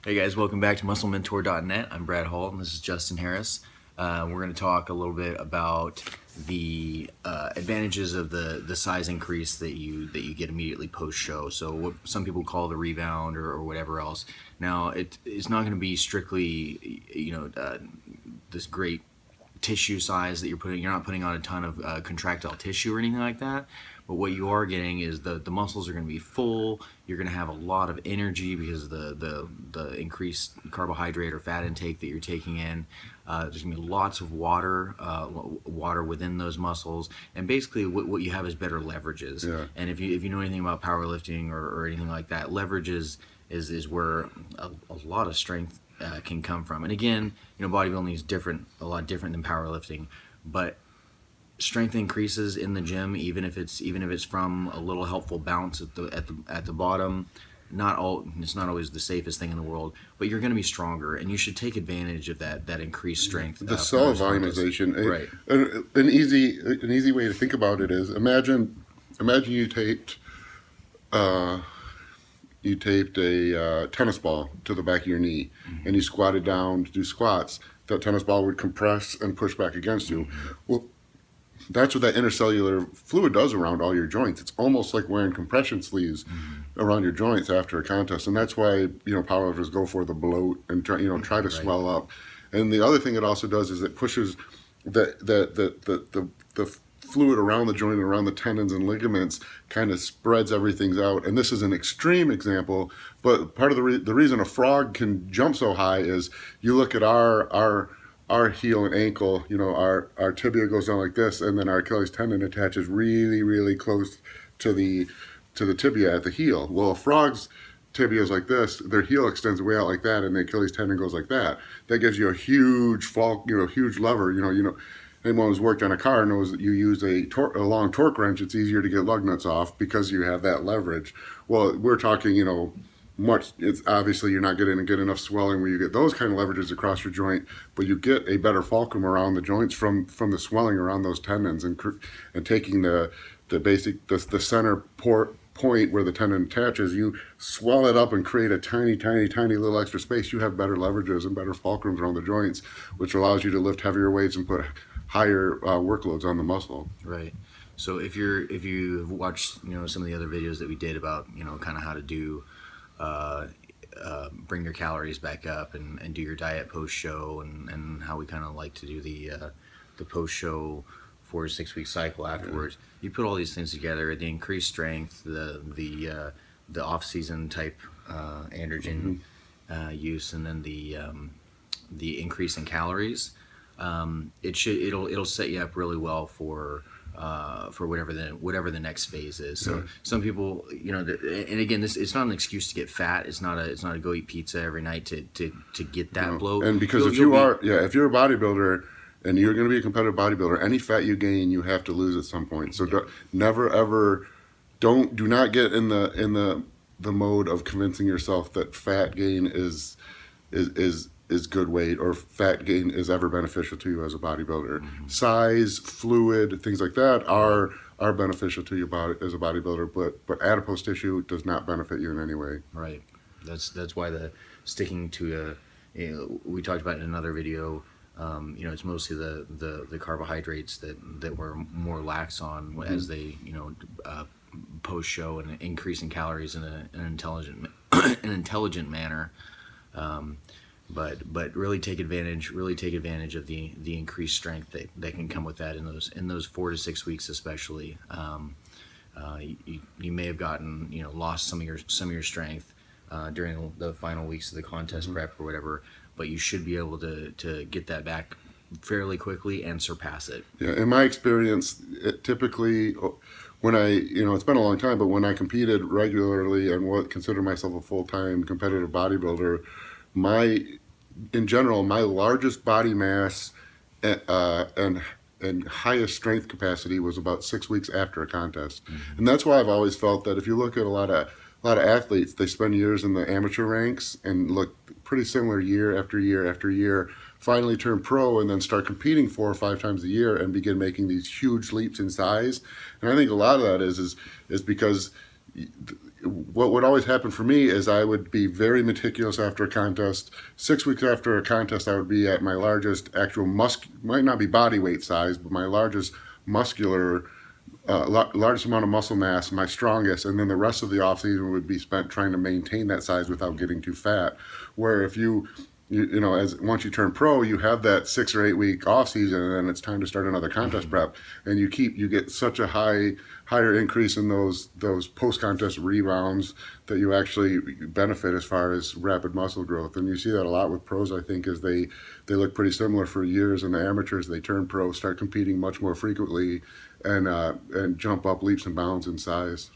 Hey guys, welcome back to MuscleMentor.net. I'm Brad Hall and this is Justin Harris. We're going to talk a little bit about the advantages of the size increase that you get immediately post show. So what some people call the rebound or whatever else. Now it's not going to be strictly this great tissue size that you're not putting on a ton of contractile tissue or anything like that, but what you are getting is the muscles are going to be full. You're going to have a lot of energy because of the increased carbohydrate or fat intake that you're taking in. There's going to be lots of water within those muscles, and basically what you have is better leverages. Yeah. And if you know anything about powerlifting or anything like that, leverages is where a lot of strength can come from. And again, bodybuilding is a lot different than powerlifting, but strength increases in the gym, even if it's from a little helpful bounce at the bottom. It's not always the safest thing in the world, but you're going to be stronger, and you should take advantage of that increased strength. The cell volumization, right? An easy way to think about it is imagine you taped a tennis ball to the back of your knee, and you squatted down to do squats. That tennis ball would compress and push back against you. Well, that's what that intercellular fluid does around all your joints. It's almost like wearing compression sleeves around your joints after a contest, and that's why powerlifters go for the bloat and try to swell up. And the other thing it also does is it pushes the fluid around the joint and around the tendons and ligaments, kind of spreads everything out. And this is an extreme example, but part of the reason a frog can jump so high is you look at our heel and ankle, our tibia goes down like this, and then our Achilles tendon attaches really, really close to the tibia at the heel. Well, a frog's tibia is like this, their heel extends way out like that, and the Achilles tendon goes like that. That gives you a huge huge lever. Anyone who's worked on a car knows that you use a long torque wrench, it's easier to get lug nuts off because you have that leverage. Well, we're talking, it's obviously you're not getting enough swelling where you get those kind of leverages across your joint, but you get a better fulcrum around the joints from the swelling around those tendons and taking the center point where the tendon attaches, you swell it up and create a tiny little extra space. You have better leverages and better fulcrums around the joints, which allows you to lift heavier weights and put higher workloads on the muscle. Right. So if you've watched some of the other videos that we did about kind of how to do bring your calories back up and do your diet post show, and how we kind of like to do the post show 4 to 6 week cycle afterwards. You put all these things together, the increased strength, the off season type androgen use, and then the increase in calories. It'll set you up really well for whatever the next phase is. So some people, and again, it's not an excuse to get fat. It's not a go eat pizza every night to get that bloat. And because if you're a bodybuilder and you're going to be a competitive bodybuilder, any fat you gain, you have to lose at some point. So never ever, do not get in the mode of convincing yourself that fat gain is good weight, or fat gain is ever beneficial to you as a bodybuilder. Size, fluid, things like that are beneficial to you as a bodybuilder, but adipose tissue does not benefit you in any way. Right. That's why the sticking to we talked about in another video. It's mostly the carbohydrates that we're more lax on as they post show, and increasing calories in an intelligent manner. But really take advantage of the increased strength that can come with that in those 4 to 6 weeks, especially. You may have gotten lost some of your strength during the final weeks of the contest prep or whatever, but you should be able to get that back fairly quickly and surpass it. Yeah, in my experience, typically when it's been a long time, but when I competed regularly and considered myself a full-time competitive bodybuilder, in general, my largest body mass and highest strength capacity was about 6 weeks after a contest. And that's why I've always felt that if you look at a lot of athletes, they spend years in the amateur ranks and look pretty similar year after year after year, finally turn pro and then start competing 4 or 5 times a year and begin making these huge leaps in size. And I think a lot of that is because what would always happen for me is I would be very meticulous after a contest. 6 weeks after a contest, I would be at my largest actual might not be body weight size, but my largest muscular, largest amount of muscle mass, my strongest, and then the rest of the off season would be spent trying to maintain that size without getting too fat. Where if you know, as once you turn pro, you have that 6 or 8 week off season, and then it's time to start another contest prep, and you get such a higher increase in those post contest rebounds that you actually benefit as far as rapid muscle growth. And you see that a lot with pros. I think as they look pretty similar for years, and the amateurs they turn pro, start competing much more frequently, and jump up leaps and bounds in size.